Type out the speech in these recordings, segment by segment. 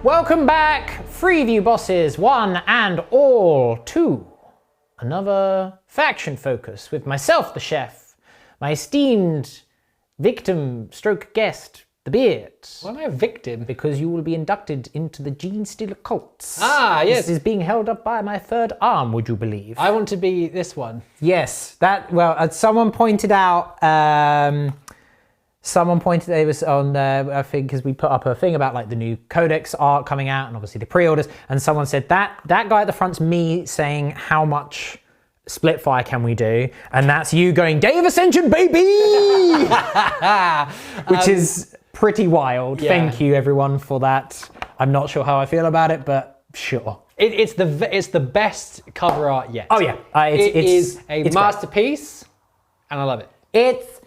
Welcome back, Freeview bosses, one and all, to another faction focus with myself, the chef, my esteemed victim stroke guest, the beard. Why am I a victim? Because you will be inducted into the Genestealer Cults. Ah, yes. This is being held up by my third arm, would you believe? I want to be this one. Yes, someone pointed out, it was on, I think, because we put up a thing about like the new Codex art coming out and obviously the pre-orders, and someone said that guy at the front's me saying how much Splitfire can we do, and that's you going Day of Ascension, baby! Which is pretty wild. Yeah. Thank you everyone for that. I'm not sure how I feel about it, but sure. It's the best cover art yet. Oh yeah, it's a masterpiece, and I love it. It's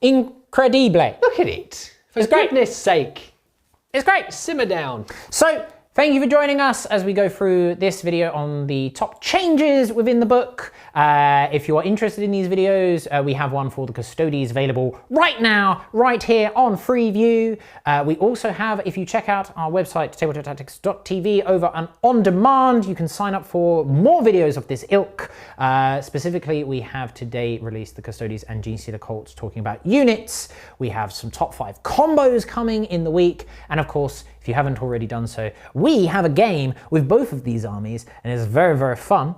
incredible. Look at it. For goodness sake. It's great. Simmer down. So, thank you for joining us as we go through this video on the top changes within the book. If you are interested in these videos, we have one for the Custodies available right now, right here on Freeview. We also have, if you check out our website, tabletoptactics.tv, over and on demand, you can sign up for more videos of this ilk. Specifically, we have today released the Custodies and Genestealer Cults talking about units. We have some top 5 combos coming in the week. And of course, if you haven't already done so, we have a game with both of these armies, and it's very, very fun.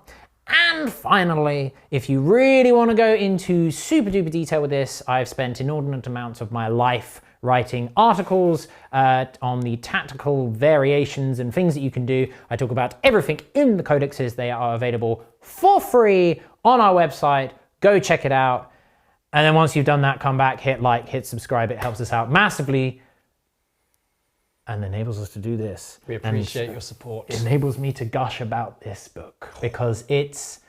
And finally, if you really want to go into super duper detail with this, I've spent inordinate amounts of my life writing articles on the tactical variations and things that you can do. I talk about everything in the codexes. They are available for free on our website. Go check it out. And then once you've done that, come back, hit like, hit subscribe. It helps us out massively and enables us to do this. We appreciate your support. It enables me to gush about this book because it's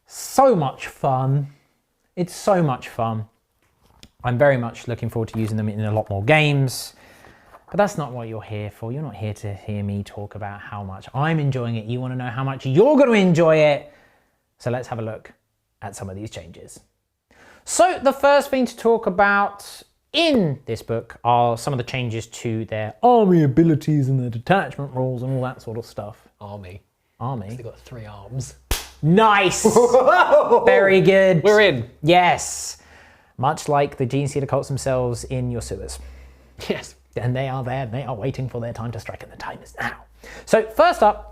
so much fun. It's so much fun. I'm very much looking forward to using them in a lot more games, but that's not what you're here for. You're not here to hear me talk about how much I'm enjoying it. You want to know how much you're going to enjoy it. So let's have a look at some of these changes. So the first thing to talk about in this book are some of the changes to their army abilities and their detachment rules and all that sort of stuff. Army. They've got 3 arms. Nice! Very good. We're in. Yes. Much like the Genestealer Cults themselves in your sewers. Yes. And they are there, they are waiting for their time to strike, and the time is now. So first up,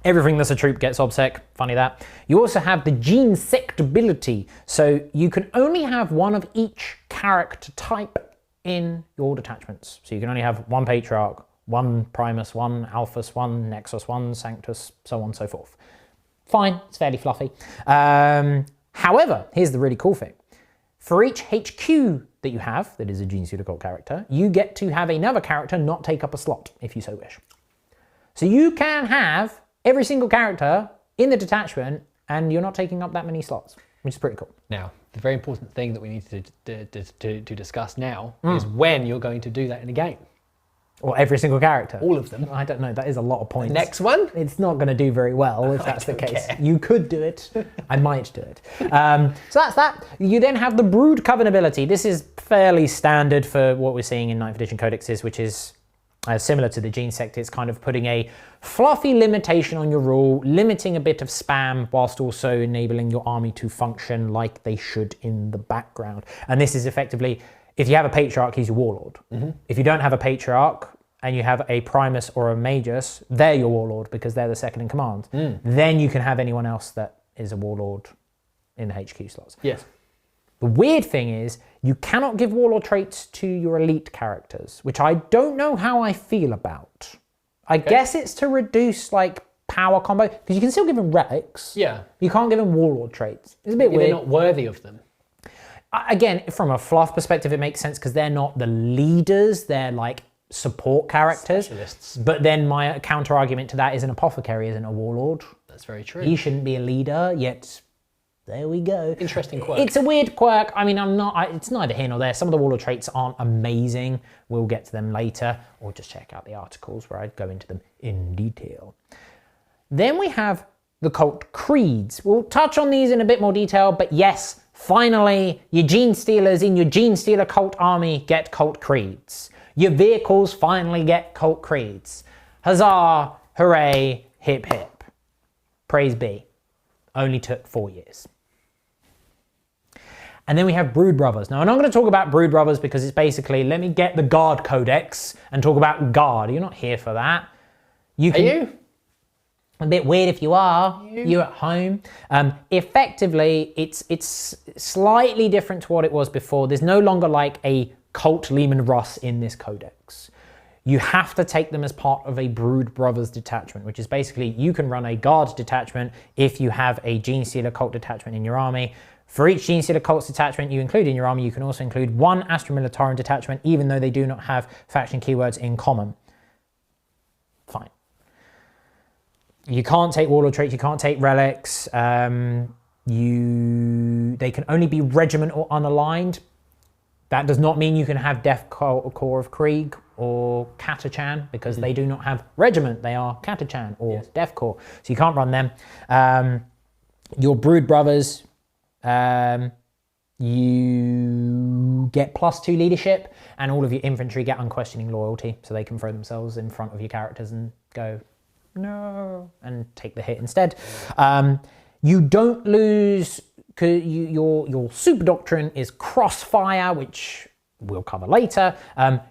everything that's a troop gets obsec, funny that. You also have the gene sect ability, so you can only have one of each character type in your detachments. So you can only have one Patriarch, one Primus, one Alphas, one Nexus, one Sanctus, so on and so forth. Fine, it's fairly fluffy. However, here's the really cool thing. For each HQ that you have, that is a Genestealer Cult character, you get to have another character not take up a slot, if you so wish. So you can have every single character in the detachment, and you're not taking up that many slots, which is pretty cool. Now, the very important thing that we need to discuss now is when you're going to do that in a game. Or every single character. All of them. I don't know, that is a lot of points. The next one? It's not going to do very well if that's the case. Care. You could do it. I might do it. So that's that. You then have the Brood Coven ability. This is fairly standard for what we're seeing in 9th edition codexes, which is similar to the Gene Sect. It's kind of putting a fluffy limitation on your rule, limiting a bit of spam whilst also enabling your army to function like they should in the background. And this is effectively, if you have a Patriarch, he's your Warlord. If you don't have a Patriarch and you have a Primus or a Magus, they're your Warlord because they're the second in command. Then you can have anyone else that is a Warlord in the HQ slots. Yes. The weird thing is, you cannot give Warlord traits to your elite characters, which I don't know how I feel about. I guess it's to reduce like power combo, because you can still give them relics. Yeah. You can't give them Warlord traits. It's a bit weird. They're not worthy of them. Again, from a fluff perspective, it makes sense because they're not the leaders, they're like support characters. Specialists. But then my counter argument to that is an apothecary isn't a Warlord. That's very true. He shouldn't be a leader, yet there we go. Interesting quirk. It's a weird quirk. I mean, it's neither here nor there. Some of the Warlord traits aren't amazing. We'll get to them later, or just check out the articles where I go into them in detail. Then we have the cult creeds. We'll touch on these in a bit more detail, but yes, finally, your Genestealers in your Genestealer cult army get cult creeds. Your vehicles finally get cult creeds. Huzzah, hooray, hip hip. Praise be. Only took 4 years. And then we have Brood Brothers. Now, I'm not going to talk about Brood Brothers because it's basically, let me get the Guard Codex and talk about Guard. You're not here for that. Are you? A bit weird if you are. You're at home. Effectively, it's slightly different to what it was before. There's no longer like a cult Lehman Russ in this codex. You have to take them as part of a Brood Brothers detachment, which is basically you can run a Guard detachment if you have a Genestealer Cult detachment in your army. For each Genestealer Cults detachment you include in your army, you can also include one Astra Militarum detachment, even though they do not have faction keywords in common. Fine. You can't take Warlord Traits, you can't take Relics. They can only be regiment or unaligned. That does not mean you can have Death Corps of Krieg or Catachan, because they do not have regiment, they are Catachan or Death Corps. So you can't run them. Your Brood Brothers, you get +2 leadership, and all of your infantry get Unquestioning loyalty, so they can throw themselves in front of your characters and go, no, and take the hit instead. You don't lose, your super doctrine is Crossfire, which we'll cover later.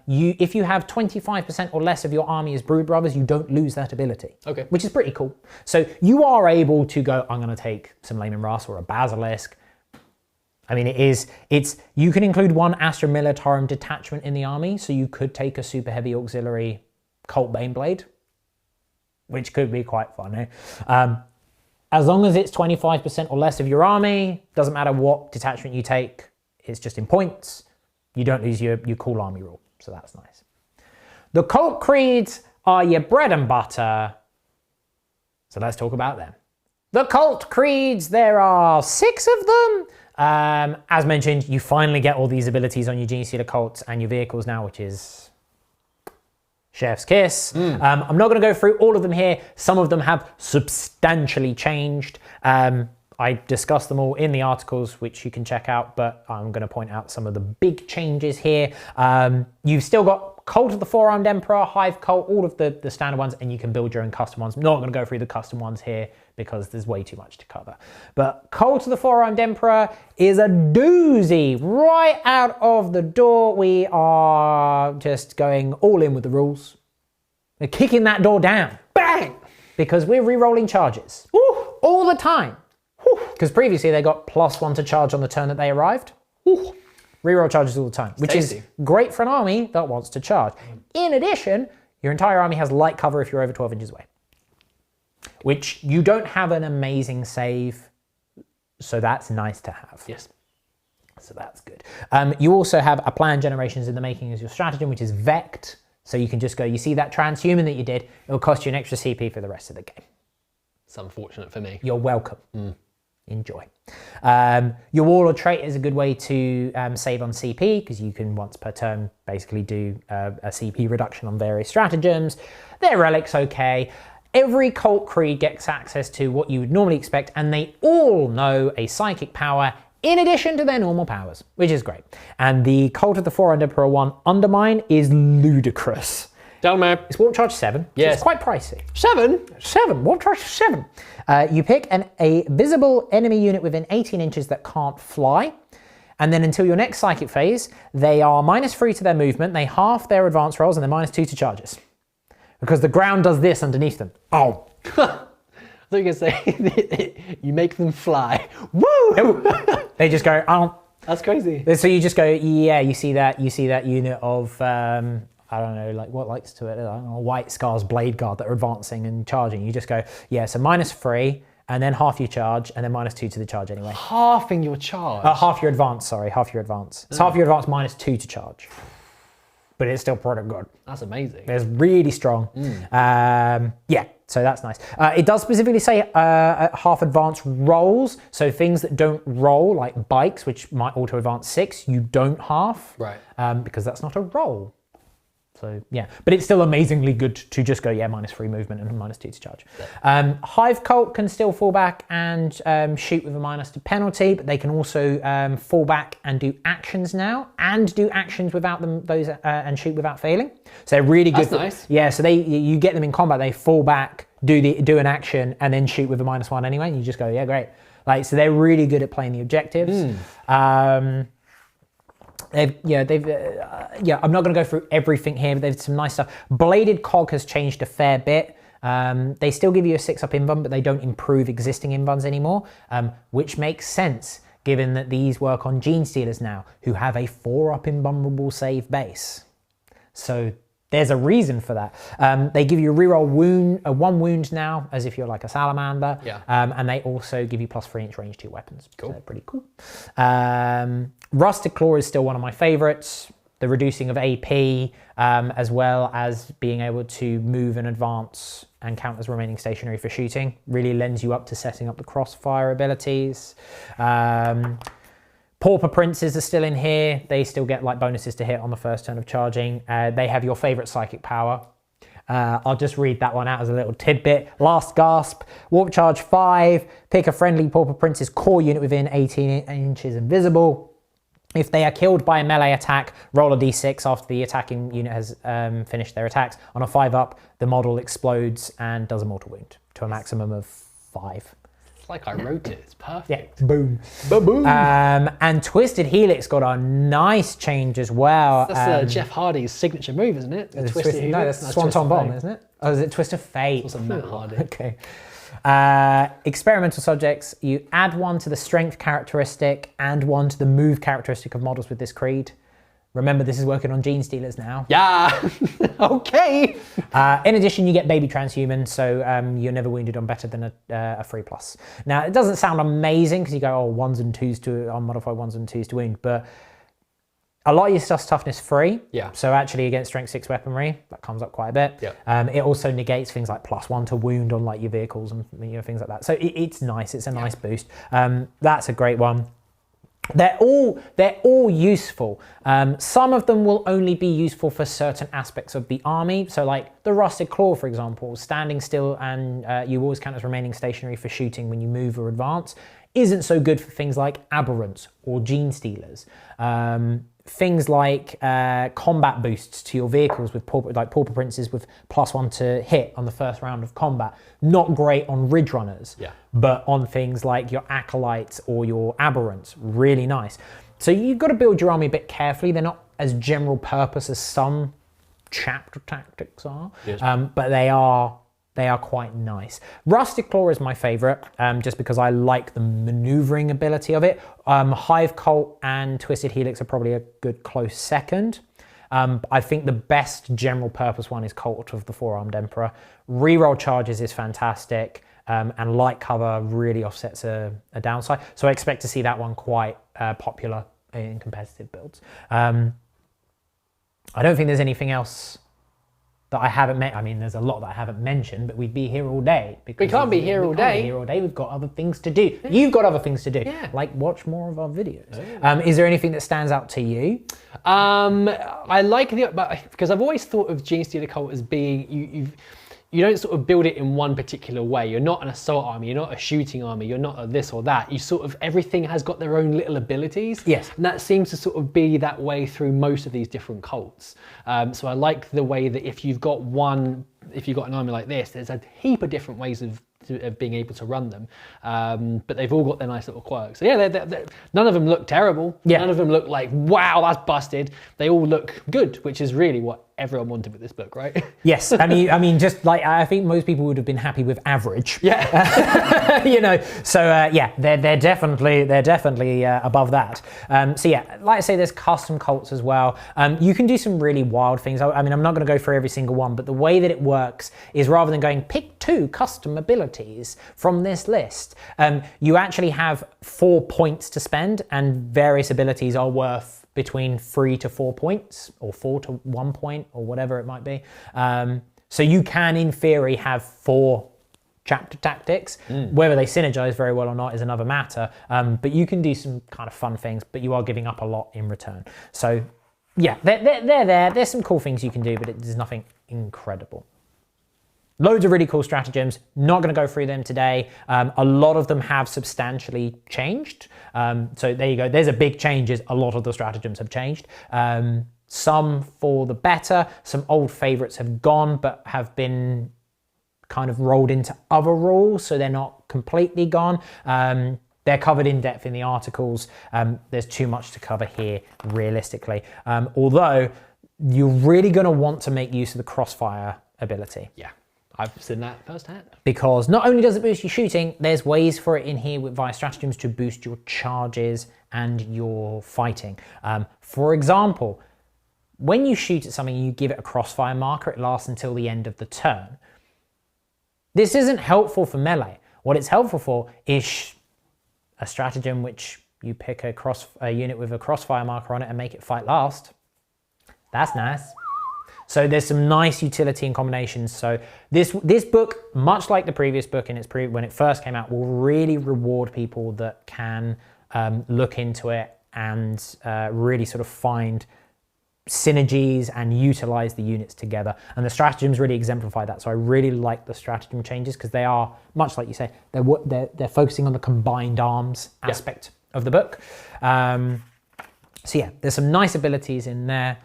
If you have 25% or less of your army as Brood Brothers, you don't lose that ability. Okay. Which is pretty cool. So you are able to go, I'm going to take some Lehman Russ or a Basilisk. I mean, you can include one Astra Militarum detachment in the army, so you could take a super heavy auxiliary Cult Baneblade, which could be quite funny. As long as it's 25% or less of your army, doesn't matter what detachment you take, it's just in points. You don't lose your cool army rule, so that's nice. The Cult Creeds are your bread and butter, so let's talk about them. The Cult Creeds, there are 6 of them. As mentioned, you finally get all these abilities on your Genestealer Cults and your vehicles now, which is chef's kiss. I'm not going to go through all of them here. Some of them have substantially changed. I discussed them all in the articles, which you can check out, but I'm going to point out some of the big changes here. You've still got Cult of the Four-Armed Emperor, Hive Cult, all of the standard ones, and you can build your own custom ones. I'm not going to go through the custom ones here because there's way too much to cover. But Cult of the Four-Armed Emperor is a doozy. Right out of the door, we are just going all in with the rules. We're kicking that door down. Bang! Because we're re-rolling charges. Woo! All the time. Because previously they got +1 to charge on the turn that they arrived. Woo! Reroll charges all the time, which is great for an army that wants to charge. In addition, your entire army has light cover if you're over 12 inches away, which you don't have an amazing save, so that's nice to have. Yes. So that's good. You also have a plan generations in the making as your stratagem, which is Vect. So you can just go, you see that transhuman that you did, it'll cost you an extra CP for the rest of the game. It's unfortunate for me. You're welcome. Enjoy. Your Warlord Trait is a good way to save on CP, because you can once per turn basically do a CP reduction on various stratagems. Their Relics okay. Every Cult Creed gets access to what you would normally expect, and they all know a psychic power in addition to their normal powers, which is great. And the Cult of the Four-Armed Emperor 1 Undermine is ludicrous. Down, man. It's warp charge 7. Yes. So it's quite pricey. 7? 7. Warp charge 7. You pick a visible enemy unit within 18 inches that can't fly. And then until your next psychic phase, they are -3 to their movement, they half their advance rolls, and they're -2 to charges. Because the ground does this underneath them. Oh. I thought you were going to say, you make them fly. Woo! They just go, oh. That's crazy. So you just go, yeah, you see that unit of, I don't know, like what likes to it, I don't know, White Scars Blade Guard that are advancing and charging. You just go, yeah, so -3, and then half your charge, and then -2 to the charge anyway. Halving your charge? Half your advance, sorry, half your advance. It's half your advance -2 to charge. But it's still pretty good. That's amazing. It's really strong. Yeah, so that's nice. It does specifically say half advance rolls, so things that don't roll, like bikes, which might auto advance 6, you don't half. Right. Because that's not a roll. So yeah, but it's still amazingly good to just go, yeah, -3 movement and -2 to charge. Hive Cult can still fall back and shoot with a -2 penalty, but they can also fall back and do actions now, and do actions without them and shoot without failing. So they're really good. That's nice. Yeah, so you get them in combat, they fall back, do an action, and then shoot with a -1 anyway. And you just go, yeah, great. Like, so they're really good at playing the objectives. I'm not going to go through everything here, but there's some nice stuff. Bladed Cog has changed a fair bit. They still give you a 6-up invuln, but they don't improve existing invulns anymore, which makes sense given that these work on Genestealers now, who have a 4-up invulnerable save base. So there's a reason for that. They give you a reroll one wound now, as if you're like a salamander. Yeah. And they also give you +3 inch range to your weapons. Cool. So they're pretty cool. Rusted Claw is still one of my favorites. The reducing of AP, as well as being able to move and advance and count as remaining stationary for shooting, really lends you up to setting up the Crossfire abilities. Pauper Princes are still in here. They still get like bonuses to hit on the first turn of charging. They have your favorite psychic power. I'll just read that one out as a little tidbit. Last Gasp, Warp Charge 5, pick a friendly Pauper Prince's core unit within 18 inches invisible. If they are killed by a melee attack, roll a d6 after the attacking unit has finished their attacks. On a 5-up, the model explodes and does a mortal wound to a maximum of 5. It's like I wrote it. It's perfect. Yeah, boom. Boom. And Twisted Helix got a nice change as well. That's Jeff Hardy's signature move, isn't it? The Twisted Helix. No, that's Swanton Bomb, isn't it? Oh, is it Twist of Fate? It's also Matt Hardy. Okay. Experimental subjects, you add 1 to the strength characteristic and 1 to the move characteristic of models with this creed. Remember, this is working on Genestealers now. Yeah, okay. In addition, you get baby transhuman, so you're never wounded on better than a 3+. Now, it doesn't sound amazing because you go, oh, 1s and 2s to unmodified 1s and 2s to wound, but a lot of your stuff's toughness 3. Yeah. So actually against strength 6 weaponry, that comes up quite a bit. Yeah. It also negates things like +1 to wound on like your vehicles and things like that. So it's nice. It's a nice boost. That's a great one. They're all useful. Some of them will only be useful for certain aspects of the army. So like the Rusted Claw, for example, standing still and you always count as remaining stationary for shooting when you move or advance, isn't so good for things like Aberrants or Genestealers. Things like combat boosts to your vehicles with Pauper Princes with +1 to hit on the first round of combat. Not great on Ridge Runners, but on things like your Acolytes or your Aberrants, really nice. So you've got to build your army a bit carefully. They're not as general purpose as some chapter tactics are, but they are quite nice. Rusted Claw is my favorite, just because I like the maneuvering ability of it. Hive Cult and Twisted Helix are probably a good close second. I think the best general purpose one is Cult of the Four-Armed Emperor. Reroll charges is fantastic, and light cover really offsets a downside. So I expect to see that one quite popular in competitive builds. I don't think there's anything else that I haven't met. I mean, there's a lot that I haven't mentioned, but we'd be here all day. We can't be here all day. We've got other things to do. You've got other things to do. Yeah. Like watch more of our videos. Is there anything that stands out to you? I like because I've always thought of Genestealer Cult as being you don't sort of build it in one particular way. You're not an assault army, you're not a shooting army, you're not a this or that. You sort of, everything has got their own little abilities. Yes. And that seems to sort of be that way through most of these different cults. So I like the way that if you've got an army like this, there's a heap of different ways of being able to run them. But they've all got their nice little quirks. So yeah, none of them look terrible. Yeah. None of them look like, wow, that's busted. They all look good, which is really what everyone wanted with this book, right? Yes, I mean, just like I think most people would have been happy with average. Yeah, you know. So yeah, they're definitely above that. So yeah, like I say, there's custom cults as well. You can do some really wild things. I mean, I'm not going to go through every single one, but the way that it works is rather than going pick 2 custom abilities from this list, you actually have 4 points to spend, and various abilities are worth between 3 to 4 points, or 4 to 1 point, or whatever it might be. So you can, in theory, have 4 chapter tactics. Whether they synergize very well or not is another matter. But you can do some kind of fun things, but you are giving up a lot in return. So yeah, they're there. There's some cool things you can do, but there's nothing incredible. Loads of really cool stratagems. Not going to go through them today. A lot of them have substantially changed. So there you go. There's a big changes. A lot of the stratagems have changed. Some for the better. Some old favorites have gone, but have been kind of rolled into other rules, so they're not completely gone. They're covered in depth in the articles. There's too much to cover here, realistically. Although you're really going to want to make use of the Crossfire ability. Yeah. I've seen that firsthand. Because not only does it boost your shooting, there's ways for it in here via stratagems to boost your charges and your fighting. For example, when you shoot at something and you give it a crossfire marker, it lasts until the end of the turn. This isn't helpful for melee. What it's helpful for is a stratagem which you pick a unit with a crossfire marker on it and make it fight last. That's nice. So there's some nice utility and combinations. So this book, much like the previous book when it first came out, will really reward people that can look into it and really sort of find synergies and utilize the units together. And the stratagems really exemplify that. So I really like the stratagem changes because they are, much like you say, they're focusing on the combined arms aspect of the book. So yeah, there's some nice abilities in there.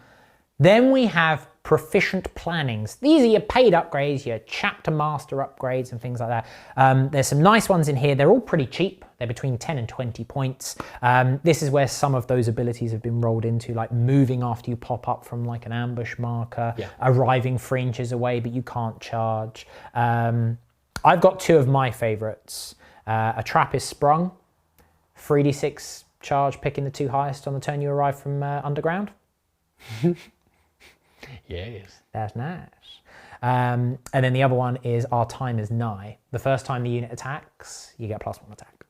Then we have Proficient Plannings. These are your paid upgrades, your chapter master upgrades and things like that. There's some nice ones in here. They're all pretty cheap. They're between 10 and 20 points. This is where some of those abilities have been rolled into, like moving after you pop up from like an ambush marker, arriving 3 inches away but you can't charge. I've got 2 of my favorites. A Trap is Sprung, 3d6 charge, picking the 2 highest on the turn you arrive from underground. Yes. That's nice. And then the other one is Our Time is Nigh. The first time the unit attacks, you get +1 attack.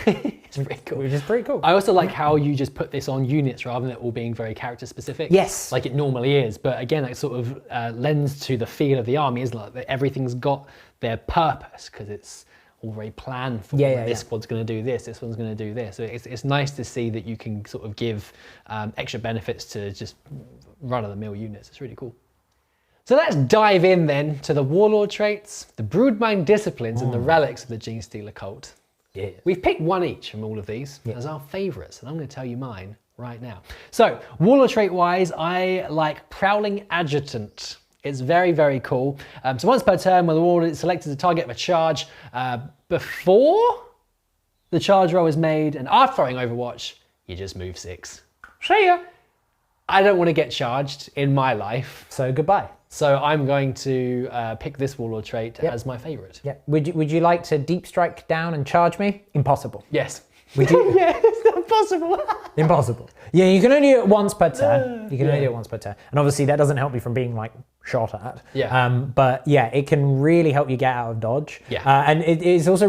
It's pretty cool. Which is pretty cool. I also like how you just put this on units rather than it all being very character specific. Yes. Like it normally is. But again, it sort of lends to the feel of the army, isn't it? That everything's got their purpose because it's all very planned for. This squad's going to do this one's going to do this. So it's nice to see that you can sort of give extra benefits to just run-of-the-mill units. It's really cool. So let's dive in then to the Warlord Traits, the Broodmind Disciplines, and the Relics of the Genestealer Cult. Yeah. We've picked one each from all of these as our favourites, and I'm going to tell you mine right now. So, Warlord Trait-wise, I like Prowling Adjutant. It's very, very cool. So once per turn, when the Warlord is selected as a target of a charge, before the charge roll is made and after throwing Overwatch, you just move 6. See ya. I don't want to get charged in my life. So goodbye. So I'm going to pick this Warlord trait as my favourite. Yeah. Would you like to deep strike down and charge me? Impossible. Yes. Would you? Yeah, it's not possible. Impossible. Yeah, you can only do it once per turn. You can only do it once per turn. And obviously that doesn't help you from being like shot at. Yeah. But yeah, it can really help you get out of dodge. Yeah. And it's also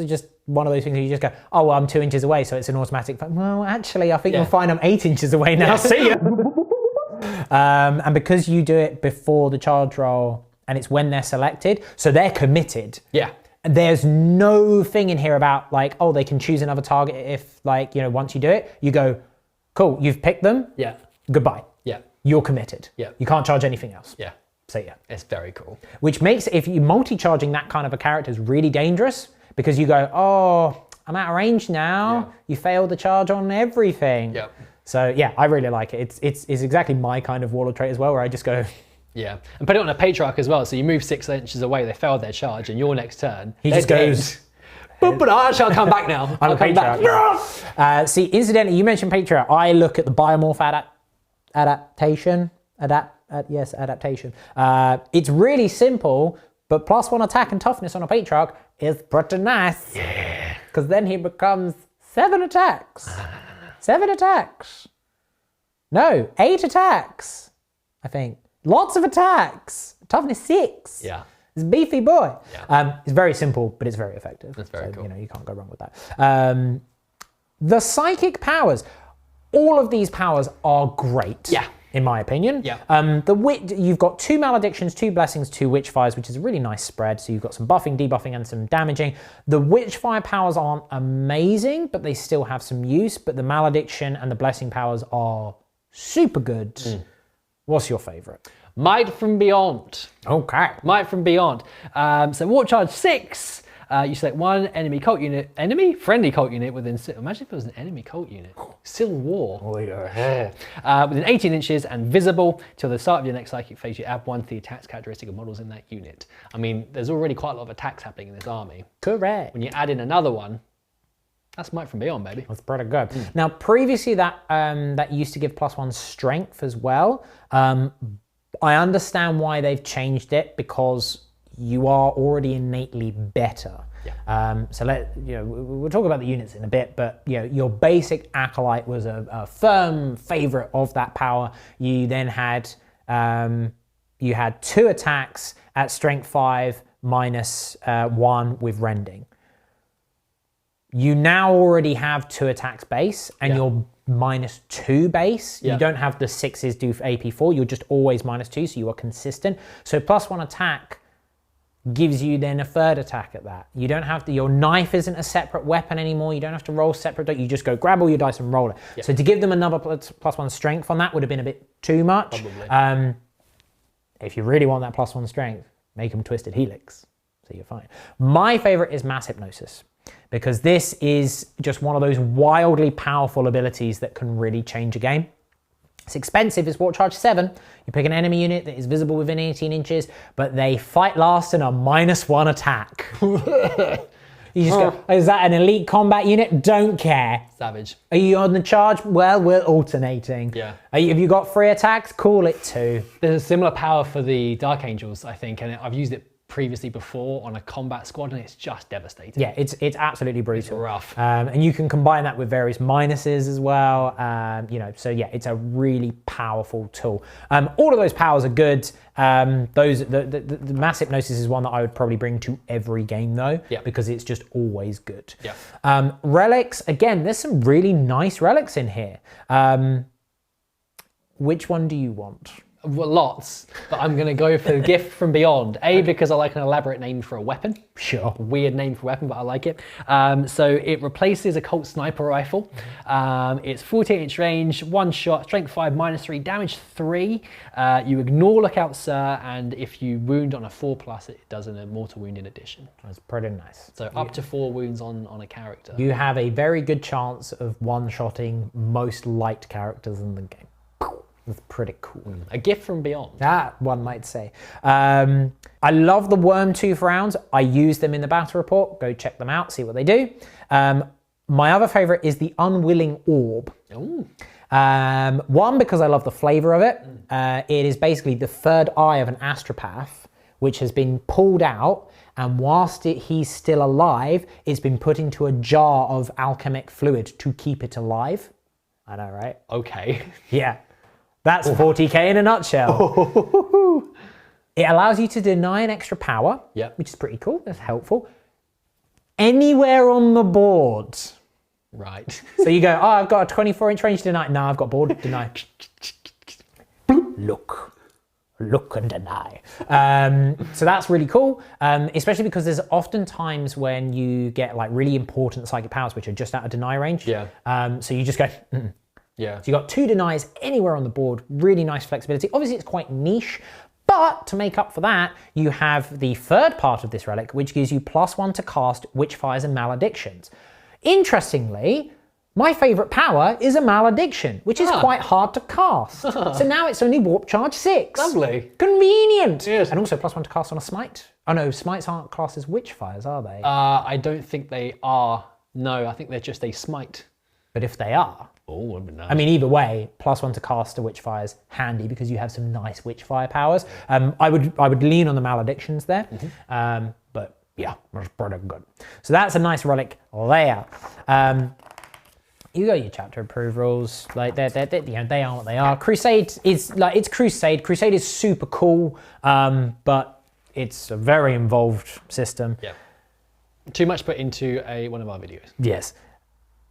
just one of those things where you just go, oh, well, I'm 2 inches away, so it's an automatic. Well, actually, I think you'll find I'm 8 inches away now. See ya. And because you do it before the charge roll and it's when they're selected, so they're committed. Yeah. There's no thing in here about like, oh, they can choose another target if like, you know, once you do it, you go, cool, you've picked them. Yeah. Goodbye. Yeah. You're committed. Yeah. You can't charge anything else. Yeah. So yeah. It's very cool. Which makes, if you multi-charging that kind of a character is really dangerous because you go, oh, I'm out of range now. Yeah. You failed the charge on everything. Yeah. So yeah, I really like it. It's exactly my kind of Warlord trait as well, where I just go. Yeah, and put it on a Patriarch as well. So you move 6 inches away, they failed their charge, and your next turn, he just goes. But I shall come back now. I'm a Patriarch. See, incidentally, you mentioned Patriarch. I look at the biomorph adaptation. Adaptation. It's really simple, but +1 attack and toughness on a Patriarch is pretty nice. Yeah. Because then he becomes 7 attacks. 7 attacks. No, 8 attacks. I think. Lots of attacks. Toughness 6. Yeah. It's a beefy boy. Yeah. It's very simple, but it's very effective. That's very cool. You know, you can't go wrong with that. The psychic powers. All of these powers are great. Yeah. In my opinion. Yeah. You've got 2 maledictions, 2 blessings, 2 witchfires, which is a really nice spread. So you've got some buffing, debuffing, and some damaging. The witchfire powers aren't amazing, but they still have some use. But the malediction and the blessing powers are super good. What's your favorite? Might from Beyond. Okay. Might from Beyond. So Warp Charge 6, you select one enemy cult unit, friendly cult unit within, imagine if it was an enemy cult unit. Civil War. Oh, yeah. Within 18 inches and visible till the start of your next psychic phase, you add 1 to the attacks characteristic of models in that unit. I mean, there's already quite a lot of attacks happening in this army. Correct. When you add in another one, that's Might from Beyond, baby. That's pretty good. Now, previously that used to give +1 strength as well. I understand why they've changed it, because you are already innately better. Yeah. So we'll talk about the units in a bit, but your basic acolyte was a firm favorite of that power. You then had 2 attacks at strength 5 minus 1 with rending. You now already have 2 attacks base, and you're -2 base. You don't have the 6s do for AP4. You're just always -2, so you are consistent. So +1 attack gives you then a 3rd attack at that. You don't have your knife isn't a separate weapon anymore. You don't have to roll separate. You just go grab all your dice and roll it. Yeah. So to give them another +1 strength on that would have been a bit too much. Probably. If you really want that +1 strength, make them Twisted Helix, so you're fine. My favorite is Mass Hypnosis, because this is just one of those wildly powerful abilities that can really change a game. It's expensive, it's Warp Charge 7. You pick an enemy unit that is visible within 18 inches, but they fight last and are -1 attack. You just go, is that an elite combat unit? Don't care. Savage. Are you on the charge? Well, we're alternating. Yeah. Have you got 3 attacks? Call it 2. There's a similar power for the Dark Angels, I think, and I've used it previously before on a combat squad, and it's just devastating. Yeah, it's absolutely brutal. It's rough. And you can combine that with various minuses as well. So yeah, it's a really powerful tool. All of those powers are good. The Mass Hypnosis is one that I would probably bring to every game though, because it's just always good. Yeah. Relics, again, there's some really nice relics in here. Which one do you want? Well, lots, but I'm going to go for the Gift from Beyond. Because I like an elaborate name for a weapon. Sure. Weird name for a weapon, but I like it. So it replaces a Colt Sniper Rifle. It's 48-inch range, 1 shot, strength 5, -3, damage 3. You ignore Lookout Sir, and if you wound on a 4+, it does an immortal wound in addition. That's pretty nice. So up to 4 wounds on a character. You have a very good chance of one-shotting most light characters in the game. That's pretty cool. A Gift from Beyond. That one might say. I love the Worm Tooth rounds. I use them in the battle report. Go check them out, see what they do. My other favorite is the Unwilling Orb. Ooh. One, because I love the flavor of it. It is basically the 3rd eye of an astropath, which has been pulled out, and whilst he's still alive, it's been put into a jar of alchemic fluid to keep it alive. I know, right? Okay. Yeah. That's 40k in a nutshell. It allows you to deny an extra power, which is pretty cool. That's helpful. Anywhere on the board. Right. So you go, I've got a 24-inch range deny. No, I've got board deny. Look and deny. So that's really cool, especially because there's often times when you get like really important psychic powers which are just out of deny range. Yeah. So you just go, Yeah. So you got 2 denies anywhere on the board, really nice flexibility. Obviously it's quite niche, but to make up for that, you have the 3rd part of this relic, which gives you +1 to cast Witchfires and Maledictions. Interestingly, my favorite power is a Malediction, which is quite hard to cast. So now it's only Warp Charge 6. Lovely. Convenient. Yes. And also +1 to cast on a Smite. Oh no, Smites aren't classed as Witchfires, are they? I don't think they are. No, I think they're just a Smite. But if they are, oh, that'd be nice. I mean, either way, +1 to cast a Witchfire is handy because you have some nice Witchfire powers. I would lean on the Maledictions there, but yeah, that's pretty good. So that's a nice relic there. You got your chapter approved rules, like they are what they are. Crusade is like it's Crusade. Crusade is super cool, but it's a very involved system. Yeah. Too much put into one of our videos. Yes.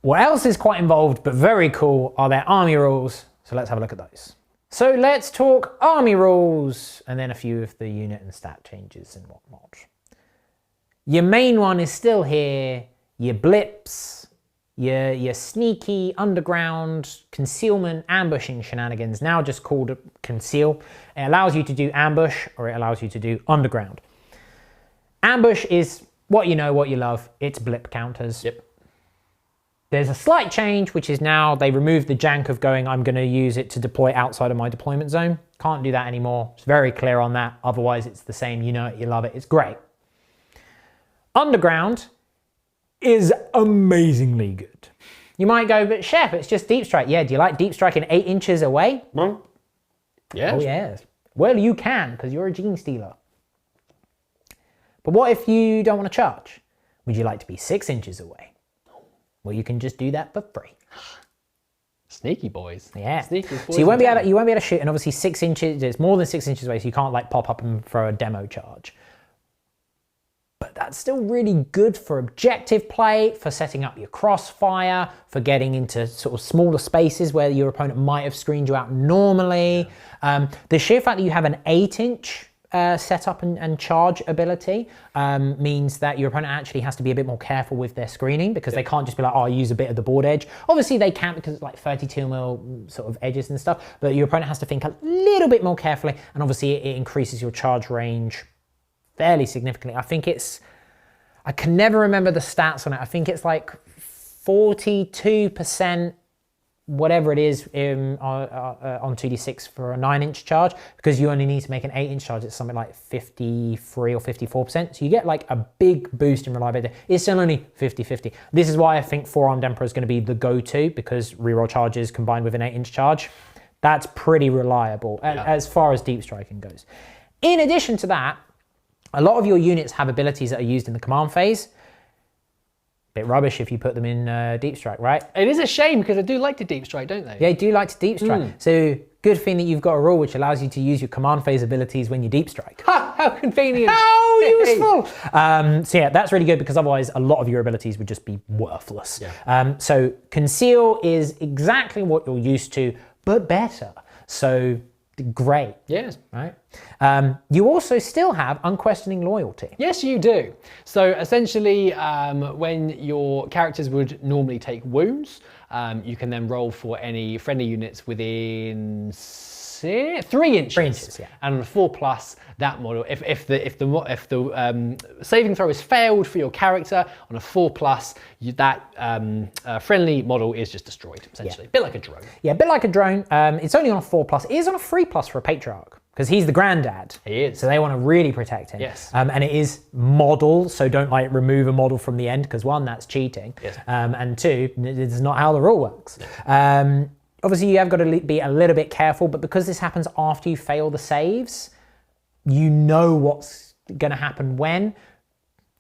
What else is quite involved but very cool are their army rules. So let's have a look at those. So let's talk army rules and then a few of the unit and stat changes and whatnot. Your main one is still here, your blips, your sneaky, underground, concealment, ambushing shenanigans, now just called Conceal. It allows you to do ambush, or it allows you to do underground. Ambush is what you know, what you love. It's blip counters. Yep. There's a slight change, which is now they removed the jank of going, I'm going to use it to deploy outside of my deployment zone. Can't do that anymore. It's very clear on that. Otherwise, it's the same. You know it, you love it. It's great. Underground is amazingly good. You might go, but Chef, it's just deep strike. Yeah, do you like deep striking 8 inches away? Yeah. Oh, yes. Well, you can, because you're a Genestealer. But what if you don't want to charge? Would you like to be 6 inches away? Well, you can just do that for free. Sneaky boys. Yeah. Sneaky boys. So you won't be able to shoot, and obviously 6 inches, it's more than 6 inches away, so you can't like pop up and throw a demo charge. But that's still really good for objective play, for setting up your crossfire, for getting into sort of smaller spaces where your opponent might have screened you out normally. Yeah. The sheer fact that you have an 8-inch setup and charge ability means that your opponent actually has to be a bit more careful with their screening, because they can't just be like, oh, I'll use a bit of the board edge. Obviously they can, because it's like 32mm sort of edges and stuff, but your opponent has to think a little bit more carefully, and obviously it increases your charge range fairly significantly. I think it's, I can never remember the stats on it. I think it's like 42%, whatever it is, on 2d6 for a 9-inch charge, because you only need to make an 8-inch charge. It's something like 53 or 54%. So you get like a big boost in reliability. It's still only 50-50. This is why I think 4-Armed Emperor is going to be the go-to, because reroll charges combined with an 8-inch charge, that's pretty reliable as far as deep striking goes. In addition to that, a lot of your units have abilities that are used in the command phase. Bit rubbish if you put them in deep strike, right? It is a shame, because they do like to deep strike, don't they? They do like to deep strike. So good thing that you've got a rule which allows you to use your command phase abilities when you deep strike. Ha! How convenient. How useful. So yeah, that's really good, because otherwise a lot of your abilities would just be worthless. Yeah. So Conceal is exactly what you're used to, but better. So great. Yes. Right. You also still have Unquestioning Loyalty. Yes, you do. So essentially, when your characters would normally take wounds, you can then roll for any friendly units within 3 inches. 3 inches, yeah. And on a 4+, that model, if the saving throw is failed for your character on a 4+, that friendly model is just destroyed, essentially. A bit like a drone. Yeah, a bit like a drone. It's only on a 4+. It is on a 3+ for a Patriarch, because he's the granddad. He is. So they want to really protect him. Yes. And it is model, so don't like remove a model from the end, because 1, that's cheating. Yes. And 2, it's not how the rule works. Yeah. Obviously you have got to be a little bit careful, but because this happens after you fail the saves, you know what's going to happen when.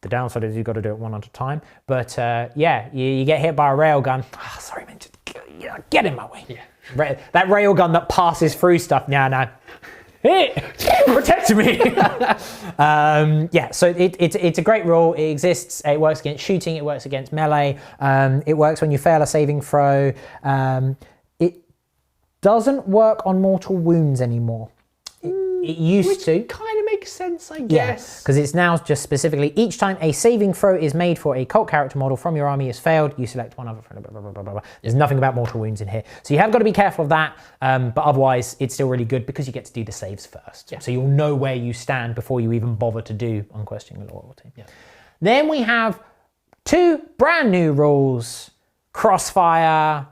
The downside is you've got to do it one at a time. But yeah, you get hit by a railgun. Oh, sorry, man, just get in my way. Yeah. That railgun that passes through stuff. No. Hey, protect me. Yeah, so it's a great rule. It exists. It works against shooting. It works against melee. It works when you fail a saving throw. It doesn't work on mortal wounds anymore. It used to. Kind of makes sense, I guess. Because it's now just specifically, each time a saving throw is made for a cult character model from your army is failed, you select one other. Blah, blah, blah, blah. There's nothing about mortal wounds in here. So you have got to be careful of that, but otherwise it's still really good, because you get to do the saves first. Yeah. So you'll know where you stand before you even bother to do Unquestioning Loyalty. Yeah. Then we have 2 brand new rules. Crossfire.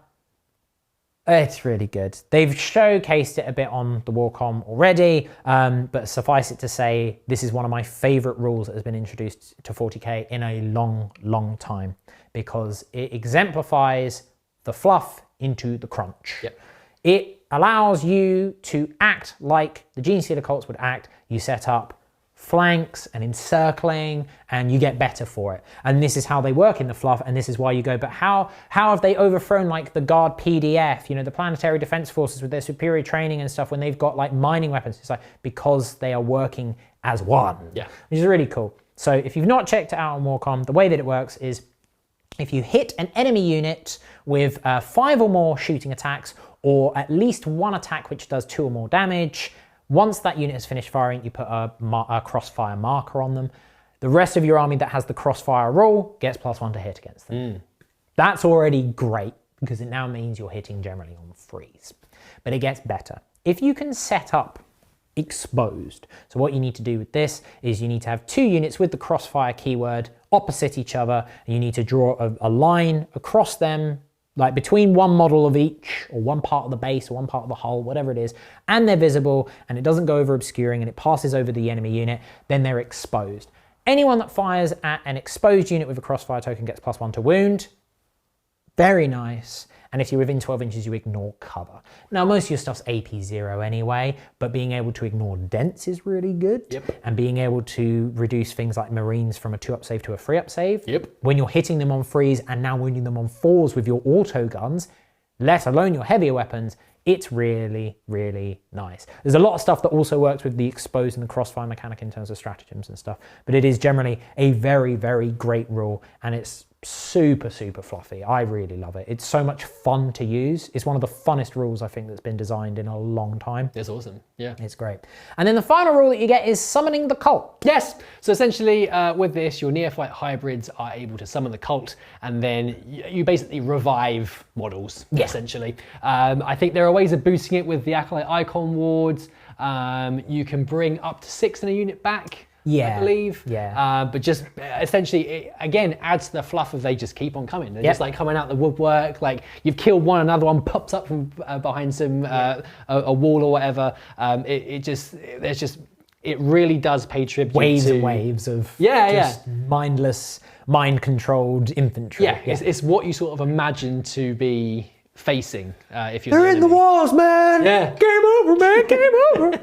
It's really good. They've showcased it a bit on the Warcom already, but suffice it to say, this is one of my favorite rules that has been introduced to 40k in a long, long time, because it exemplifies the fluff into the crunch. Yep. It allows you to act like the Genestealer Cults would act. You set up flanks and encircling, and you get better for it. And this is how they work in the fluff, and this is why you go, but how have they overthrown like the Guard PDF, the Planetary Defense Forces with their superior training and stuff, when they've got like mining weapons? It's like, because they are working as one. Yeah. Which is really cool. So if you've not checked it out on Warcom, the way that it works is, if you hit an enemy unit with 5 or more shooting attacks, or at least 1 attack which does 2 or more damage, once that unit has finished firing, you put a crossfire marker on them. The rest of your army that has the crossfire rule gets +1 to hit against them. That's already great because it now means you're hitting generally on freeze. But it gets better. If you can set up exposed, so what you need to do with this is you need to have 2 units with the Crossfire keyword opposite each other, and you need to draw a line across them, like between one model of each, or one part of the base, or one part of the hull, whatever it is, and they're visible, and it doesn't go over obscuring, and it passes over the enemy unit, then they're exposed. Anyone that fires at an exposed unit with a Crossfire token gets +1 to wound. Very nice. And if you're within 12 inches, you ignore cover. Now, most of your stuff's AP 0 anyway, but being able to ignore dents is really good. Yep. And being able to reduce things like Marines from a 2-up save to a 3-up save. Yep. When you're hitting them on freeze and now wounding them on 4s with your auto guns, let alone your heavier weapons, it's really, really nice. There's a lot of stuff that also works with the exposed and the Crossfire mechanic in terms of stratagems and stuff, but it is generally a very, very great rule, and it's super, super fluffy. I really love it. It's so much fun to use. It's one of the funnest rules I think that's been designed in a long time. It's awesome. Yeah. It's great. And then the final rule that you get is summoning the cult. Yes. So essentially with this, your neophyte hybrids are able to summon the cult, and then you basically revive models, essentially. I think there are ways of boosting it with the Acolyte Icon wards. You can bring up to 6 in a unit back. I believe. But just essentially, it, again, adds to the fluff of they just keep on coming. They're just like coming out the woodwork. Like you've killed one, another one pops up from behind some a wall or whatever. It really does pay tribute waves to and waves of just mindless, mind-controlled infantry. Yeah, it's what you sort of imagine to be facing if you're they're in the walls, man. Yeah, game over, man. Game over.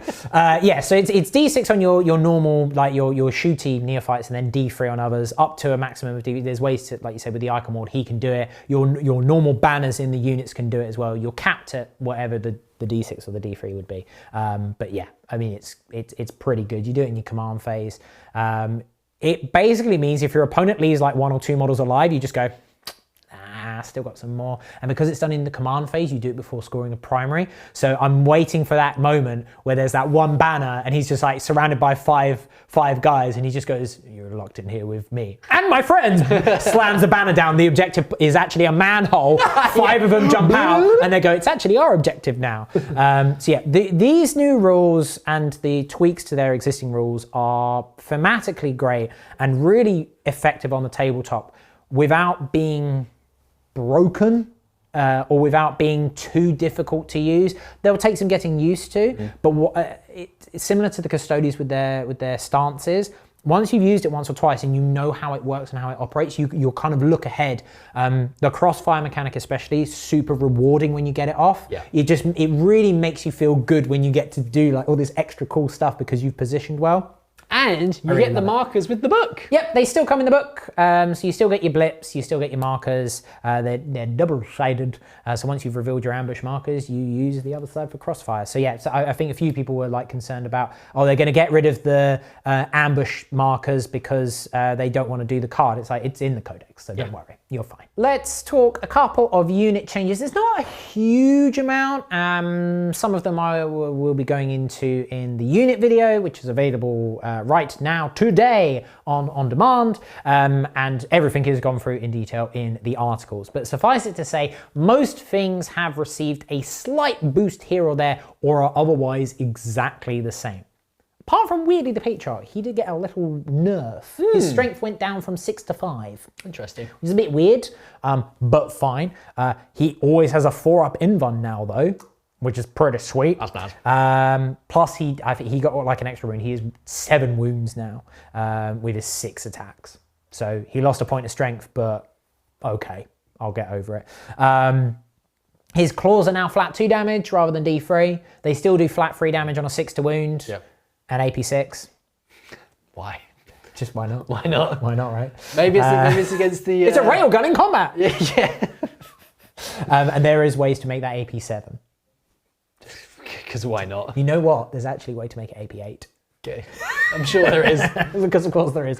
So it's D6 on your normal, like your shooty neophytes, and then D3 on others, up to a maximum of D. There's ways to, like you said, with the icon ward, he can do it. Your normal banners in the units can do it as well. You're capped at whatever the D6 or the D3 would be. But yeah, I mean it's pretty good. You do it in your command phase. It basically means if your opponent leaves like 1 or 2 models alive, you just go, still got some more. And because it's done in the command phase, you do it before scoring a primary. So I'm waiting for that moment where there's that one banner and he's just like surrounded by five guys, and he just goes, "You're locked in here with me and my friends." Slams the banner down. The objective is actually a manhole. 5 of them jump out and they go, "It's actually our objective now." These new rules and the tweaks to their existing rules are thematically great and really effective on the tabletop without being broken or without being too difficult to use. They'll take some getting used to, but it's similar to the Custodies with their stances. Once you've used it once or twice and you know how it works and how it operates, you'll kind of look ahead. The Crossfire mechanic especially is super rewarding when you get it off. It really makes you feel good when you get to do like all this extra cool stuff because you've positioned well. And you get the markers with the book. Yep, they still come in the book. So you still get your blips, you still get your markers. They're double-sided. So once you've revealed your ambush markers, you use the other side for Crossfire. So yeah, I think a few people were like concerned about, they're going to get rid of the ambush markers because they don't want to do the card. It's like, it's in the codex, so don't worry, you're fine. Let's talk a couple of unit changes. There's not a huge amount. Some of them I will be going into in the unit video, which is available right now, today, on demand, and everything is gone through in detail in the articles. But suffice it to say, most things have received a slight boost here or there, or are otherwise exactly the same. Apart from weirdly the Patriarch, he did get a little nerf. His strength went down from 6 to 5. Interesting. Which is a bit weird, but fine. He always has a 4-up invuln now though, which is pretty sweet. That's bad. Plus, I think he got like an extra wound. He has 7 wounds now with his 6 attacks. So he lost a point of strength, but okay, I'll get over it. His claws are now flat 2 damage rather than D3. They still do flat 3 damage on a 6 to wound and AP 6. Why? Just why not? Why not? Why not, right? Maybe it's against the... It's a railgun in combat! Yeah. And there is ways to make that AP 7. Because why not? You know what? There's actually a way to make it AP 8. Okay. I'm sure there is. Because of course there is.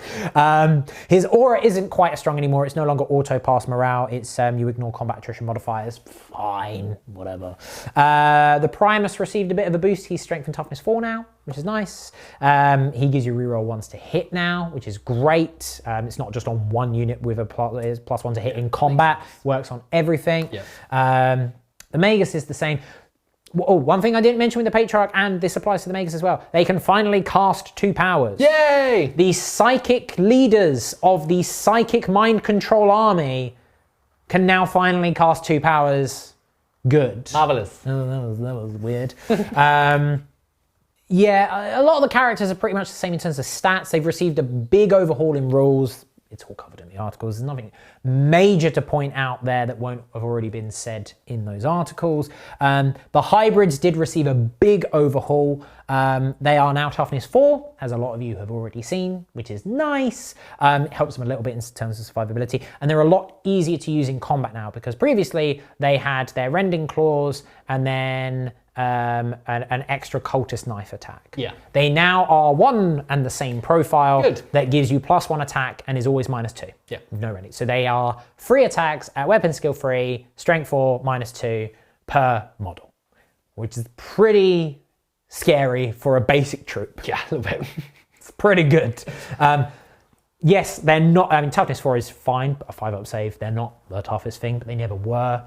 His aura isn't quite as strong anymore. It's no longer auto pass morale. It's you ignore combat attrition modifiers. Fine, whatever. The Primus received a bit of a boost. He's strength and toughness 4 now. which is nice. He gives you reroll 1s to hit now, which is great. It's not just on one unit with a +1 to hit in combat. Works on everything. Yeah. The Magus is the same. Oh, one thing I didn't mention with the Patriarch, and this applies to the Magus as well. They can finally cast 2 powers. Yay! The psychic leaders of the psychic mind control army can now finally cast 2 powers. Good. Marvelous. Oh, that was weird. Yeah, a lot of the characters are pretty much the same in terms of stats. They've received a big overhaul in rules. It's all covered in the articles. There's nothing major to point out there that won't have already been said in those articles. The hybrids did receive a big overhaul. They are now toughness 4, as a lot of you have already seen, which is nice. It helps them a little bit in terms of survivability. And they're a lot easier to use in combat now, because previously they had their rending claws and then an extra cultist knife attack. Yeah. They now are one and the same profile. Good. That gives you +1 attack and is always -2. Yeah. No ready. So they are 3 attacks at weapon skill 3, strength 4, -2 per model, which is pretty scary for a basic troop. Yeah, a little bit. It's pretty good. Yes, they're not, I mean, toughness 4 is fine, but a 5-up save, they're not the toughest thing, but they never were.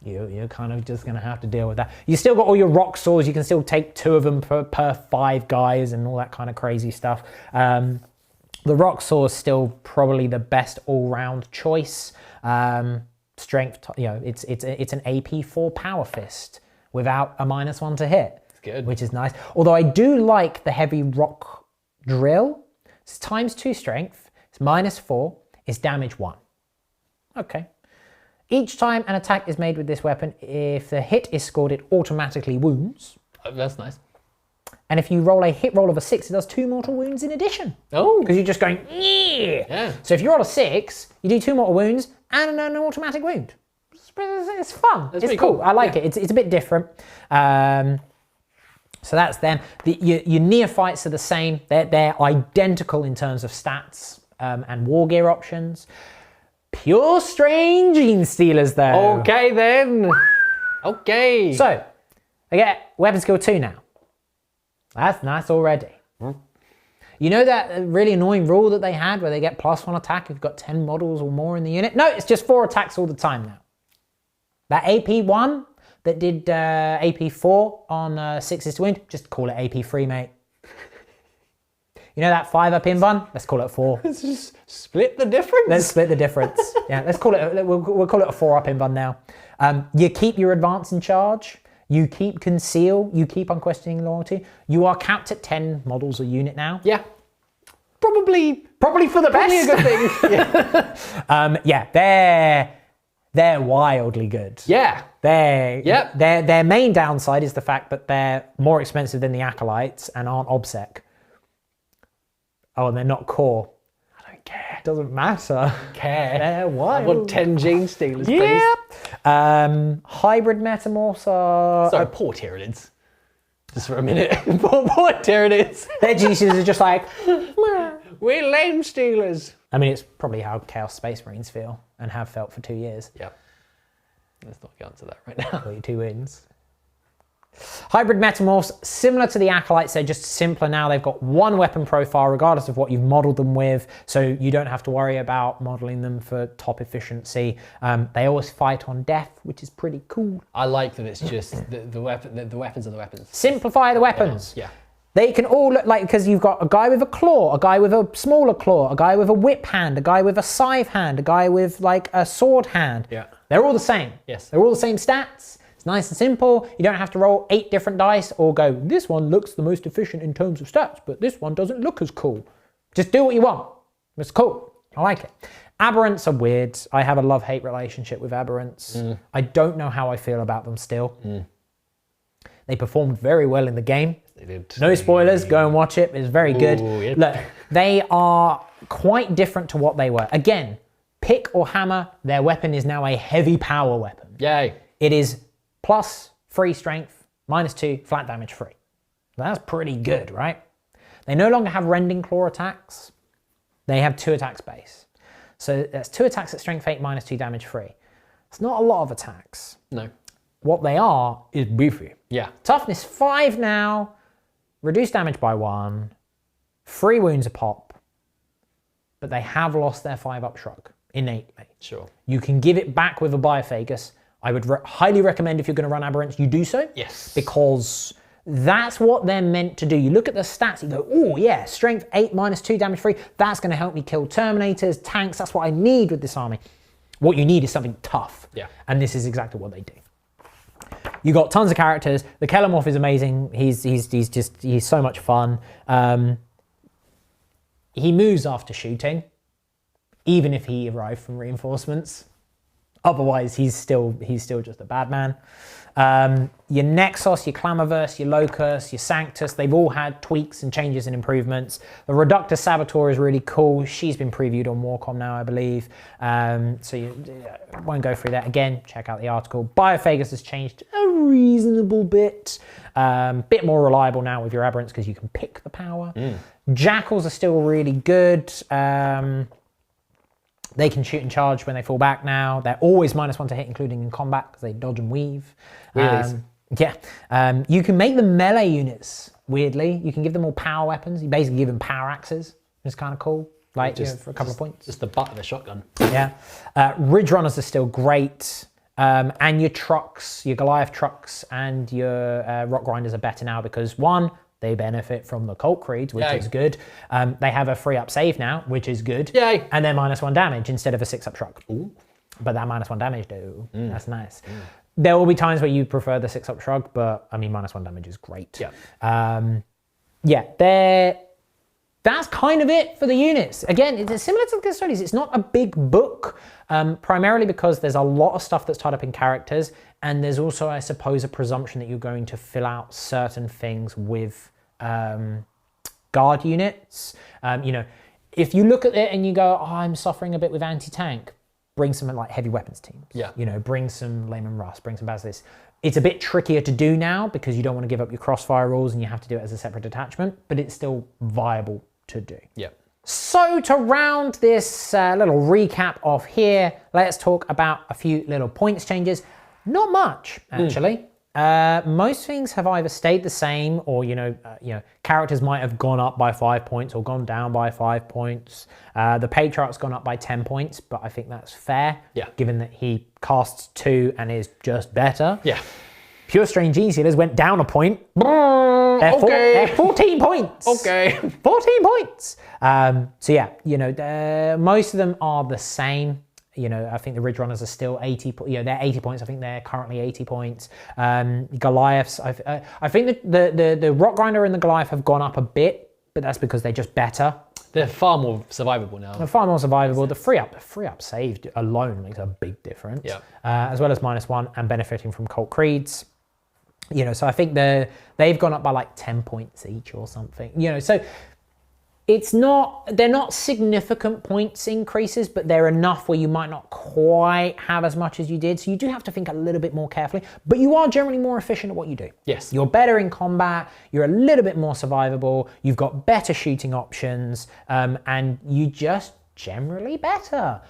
You're kind of just going to have to deal with that. You still got all your rock swords. You can still take 2 of them per 5 guys and all that kind of crazy stuff. The rock sword is still probably the best all-round choice. Strength, it's an AP4 power fist without a -1 to hit. It's good. Which is nice. Although I do like the heavy rock drill. It's ×2 strength. It's -4. It's damage 1. Okay. Each time an attack is made with this weapon, if the hit is scored, it automatically wounds. Oh, that's nice. And if you roll a hit roll of a 6, it does 2 mortal wounds in addition. Oh. Because you're just going, yeah. So if you roll a 6, you do 2 mortal wounds and an automatic wound. It's fun. It's cool. I like it. It's a bit different. So that's them. Your neophytes are the same. They're identical in terms of stats and war gear options. Pure strange Genestealers though. Okay then. Okay. So, they get weapon skill 2 now. That's nice already. You know that really annoying rule that they had where they get +1 attack if you've got 10 models or more in the unit? No, it's just 4 attacks all the time now. That AP1 that did AP4 on 6s to wound, just call it AP3, mate. You know that 5-up in bun? Let's call it a 4. Let's just split the difference. Let's split the difference. Yeah, let's call it. We'll call it a 4-up in bun now. You keep your advance in charge. You keep conceal. You keep unquestioning loyalty. You are capped at 10 models a unit now. Yeah. Probably for the best. Probably a good thing. Yeah, they're wildly good. Yeah. Their main downside is the fact that they're more expensive than the acolytes and aren't obsec. Oh, and they're not core. I don't care. Doesn't matter. Care. They're wild. I want 10 Genestealers, please. Yeah. Hybrid metamorphs are... So poor Tyranids. Just for a minute. poor Tyranids. Their Genestealers are just like... We're lame stealers. I mean, it's probably how Chaos Space Marines feel and have felt for 2 years. Yeah. Let's not get onto that right now. Got your 2 wins. Hybrid metamorphs, similar to the acolytes, they're just simpler now. They've got 1 weapon profile regardless of what you've modeled them with, so you don't have to worry about modeling them for top efficiency. They always fight on death, which is pretty cool. I like that it's just the weapons are the weapons. Simplify the weapons. Yeah. They can all look like, because you've got a guy with a claw, a guy with a smaller claw, a guy with a whip hand, a guy with a scythe hand, a guy with like a sword hand. Yeah. They're all the same. Yes. They're all the same stats. It's nice and simple. You don't have to roll 8 different dice or go, this one looks the most efficient in terms of stats, but this one doesn't look as cool. Just do what you want. It's cool. I like it. Aberrants are weird. I have a love-hate relationship with aberrants. I don't know how I feel about them still. They performed very well in the game. They did. No spoilers, go and watch it. It's very good. Yeah. Look, they are quite different to what they were. Again, pick or hammer, their weapon is now a heavy power weapon. Yay. It is +3 strength, -2, flat damage 3. That's pretty good, right? They no longer have rending claw attacks. They have 2 attacks base. So that's 2 attacks at strength 8, -2 damage 3. It's not a lot of attacks. No. What they are is beefy. Yeah. Toughness 5 now, reduced damage by 1, 3 wounds a pop, but they have lost their 5-up shrug innately. Sure. You can give it back with a Biophagus. I would highly recommend if you're going to run Aberrants, you do so. Yes. Because that's what they're meant to do. You look at the stats, you go, oh yeah, strength 8 -2 damage free. That's going to help me kill Terminators, tanks. That's what I need with this army. What you need is something tough. Yeah. And this is exactly what they do. You got tons of characters. The Kellermorph is amazing. He's so much fun. He moves after shooting, even if he arrived from reinforcements. Otherwise, he's still just a bad man. Your Nexus, your Clamorverse, your Locus, your Sanctus, they've all had tweaks and changes and improvements. The Reductor Saboteur is really cool. She's been previewed on Warcom now, I believe. So you won't go through that again. Check out the article. Biophagus has changed a reasonable bit. Bit more reliable now with your Aberrants because you can pick the power. Jackals are still really good. They can shoot and charge when they fall back now. They're always -1 to hit, including in combat, because they dodge and weave. Really? Yeah. You can make them melee units, weirdly. You can give them all power weapons. You basically give them power axes. It's kind of cool, like for a couple of points. Just the butt of a shotgun. Yeah. Ridge Runners are still great. And your trucks, your Goliath trucks and your Rock Grinders are better now because, one, they benefit from the Cult Creeds, which is good. They have a 3-up save now, which is good. Yay. And they're -1 damage instead of a 6-up shrug. Ooh. But that -1 damage, though, that's nice. There will be times where you prefer the 6-up shrug, but I mean, -1 damage is great. Yeah. That's kind of it for the units. Again, it's similar to the Custodians. It's not a big book, primarily because there's a lot of stuff that's tied up in characters, and there's also, I suppose, a presumption that you're going to fill out certain things with guard units. You know, if you look at it and you go, oh, I'm suffering a bit with anti-tank, bring some like heavy weapons teams. Yeah. You know, bring some Layman Rust, bring some Basilisk. It's a bit trickier to do now because you don't want to give up your Crossfire rules and you have to do it as a separate detachment, but it's still viable to do. Yeah. So to round this little recap off here, let's talk about a few little points changes. Not much, actually. Most things have either stayed the same or, characters might have gone up by 5 points or gone down by 5 points. The Patriarch's gone up by 10 points, but I think that's fair, given that he casts 2 and is just better. Yeah. Pure Strange Genestealers went down a point. They're 14 points. Okay. 14 points. So yeah, most of them are the same. I think the Ridge Runners are still 80. They're 80 points. I think they're currently 80 points. Goliaths. I think the Rock Grinder and the Goliath have gone up a bit, but that's because they're just better. They're far more survivable now. They're far more survivable. The free up saved alone makes a big difference. Yeah. As well as -1 and benefiting from Cult Creeds. So I think they've gone up by like 10 points each or something. So they're not significant points increases, but they're enough where you might not quite have as much as you did. So you do have to think a little bit more carefully, but you are generally more efficient at what you do. Yes. You're better in combat, you're a little bit more survivable, you've got better shooting options, and you just generally better.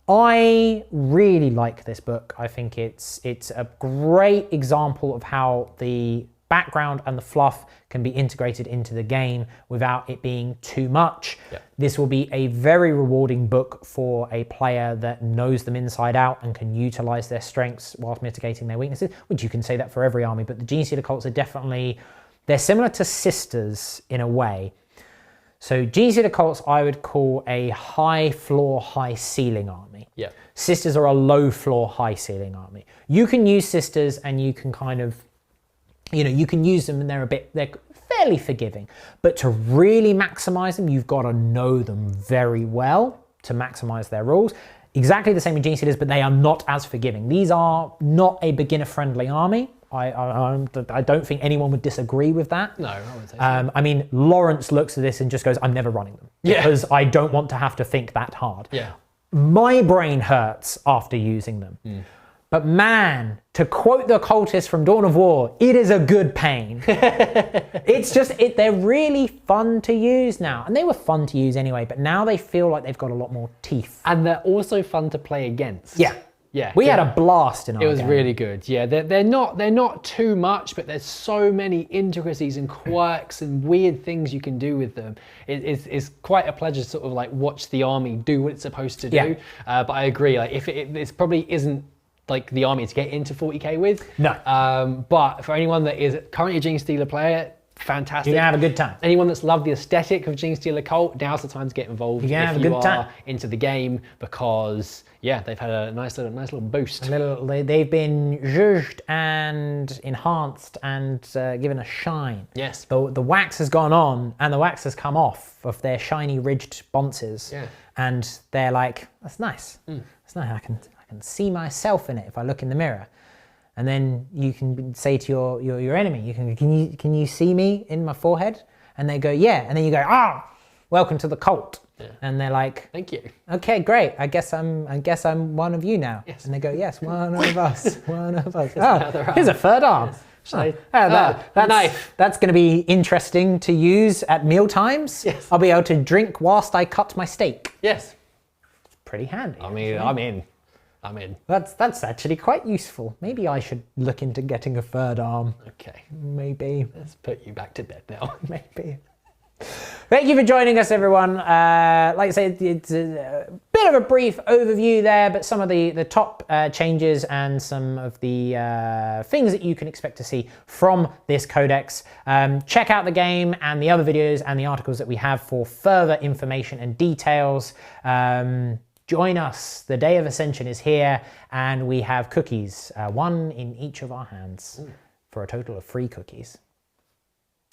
I really like this book. I think it's a great example of how the background and the fluff can be integrated into the game without it being too much. Yeah. This will be a very rewarding book for a player that knows them inside out and can utilize their strengths whilst mitigating their weaknesses, which you can say that for every army, but the Genestealer Cults are they're similar to Sisters in a way. So Genestealer Cults I would call a high floor, high ceiling army. Yeah. Sisters are a low floor, high ceiling army. You can use Sisters and you can kind of, you can use them and they're fairly forgiving. But to really maximize them, you've got to know them very well to maximize their rules. Exactly the same with Genestealers, but they are not as forgiving. These are not a beginner-friendly army. I don't think anyone would disagree with that. No, I wouldn't say so. I mean, Lawrence looks at this and just goes, I'm never running them. Because I don't want to have to think that hard. Yeah. My brain hurts after using them. But man, to quote the cultist from Dawn of War, it is a good pain. It's just, they're really fun to use now. And they were fun to use anyway, but now they feel like they've got a lot more teeth. And they're also fun to play against. Yeah. Yeah, We had a blast in our It was game. really good. Yeah, they're not too much, but there's so many intricacies and quirks and weird things you can do with them. It's quite a pleasure to sort of like watch the army do what it's supposed to do. But I agree, like if this probably isn't like the army to get into 40k with. No. But for anyone that is currently a Genestealer player, fantastic. You're gonna have a good time. Anyone that's loved the aesthetic of Genestealer Cult, now's the time to get involved. You're gonna have a if you good time. are into the game, because yeah, they've had a nice little boost. They've been zhuzhed and enhanced and given a shine. Yes. The wax has gone on and the wax has come off of their shiny ridged bonces. Yeah. And they're like, that's nice. That's nice. I can see myself in it if I look in the mirror. And then you can say to your enemy, can you see me in my forehead? And they go, yeah. And then you go, welcome to the cult. Yeah. And they're like, thank you. Okay, great. I guess I'm one of you now. Yes. And they go, yes, one of us, one of us. Oh, here's a third arm. Yes. That's knife. That's going to be interesting to use at meal times. Yes. I'll be able to drink whilst I cut my steak. Yes. It's pretty handy. I mean, I'm in. That's actually quite useful. Maybe I should look into getting a third arm. Okay. Maybe. Let's put you back to bed now. Maybe. Thank you for joining us, everyone. Like I said, it's a bit of a brief overview there, but some of the top changes and some of the things that you can expect to see from this codex. Check out the game and the other videos and the articles that we have for further information and details. Join us. The Day of Ascension is here, and we have cookies, one in each of our hands, for a total of 3 cookies.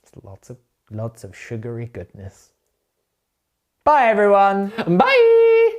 It's lots of sugary goodness. Bye, everyone. Bye.